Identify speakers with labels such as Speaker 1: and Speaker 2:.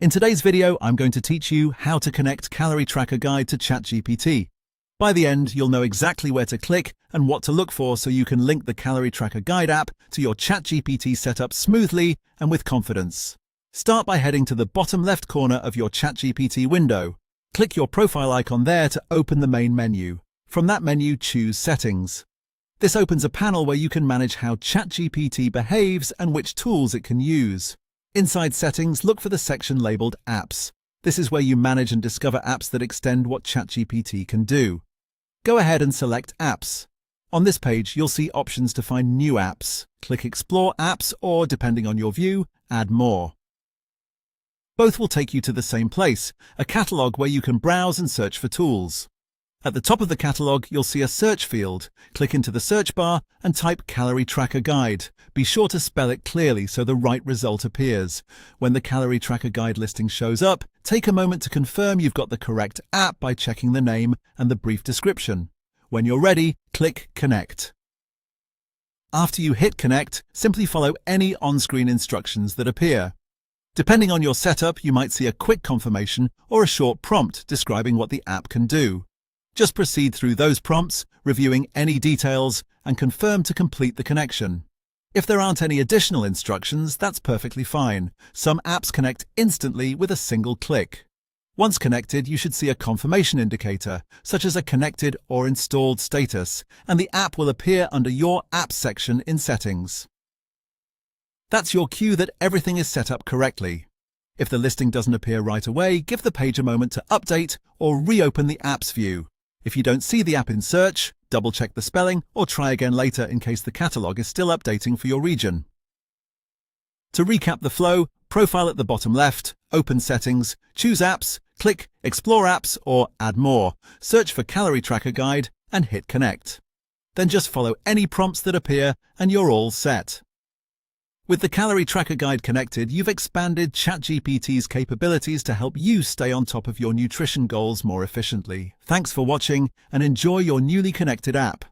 Speaker 1: In today's video, I'm going to teach you how to connect Calorie Tracker Guide to ChatGPT. By the end, you'll know exactly where to click and what to look for so you can link the Calorie Tracker Guide app to your ChatGPT setup smoothly and with confidence. Start by heading to the bottom left corner of your ChatGPT window. Click your profile icon there to open the main menu. From that menu, choose Settings. This opens a panel where you can manage how ChatGPT behaves and which tools it can use. Inside Settings, look for the section labeled Apps. This is where you manage and discover apps that extend what ChatGPT can do. Go ahead and select Apps. On this page, you'll see options to find new apps. Click Explore Apps or, depending on your view, Add More. Both will take you to the same place, a catalog where you can browse and search for tools. At the top of the catalog, you'll see a search field. Click into the search bar and type Calorie Tracker Guide. Be sure to spell it clearly so the right result appears. When the Calorie Tracker Guide listing shows up, take a moment to confirm you've got the correct app by checking the name and the brief description. When you're ready, click Connect. After you hit Connect, simply follow any on-screen instructions that appear. Depending on your setup, you might see a quick confirmation or a short prompt describing what the app can do. Just proceed through those prompts, reviewing any details, and confirm to complete the connection. If there aren't any additional instructions, that's perfectly fine. Some apps connect instantly with a single click. Once connected, you should see a confirmation indicator, such as a connected or installed status, and the app will appear under your Apps section in Settings. That's your cue that everything is set up correctly. If the listing doesn't appear right away, give the page a moment to update or reopen the Apps view. If you don't see the app in search, double-check the spelling or try again later in case the catalog is still updating for your region. To recap the flow, profile at the bottom left, open Settings, choose Apps, click Explore Apps or Add More, search for Calorie Tracker Guide and hit Connect. Then just follow any prompts that appear and you're all set. With the Calorie Tracker Guide connected, you've expanded ChatGPT's capabilities to help you stay on top of your nutrition goals more efficiently. Thanks for watching and enjoy your newly connected app.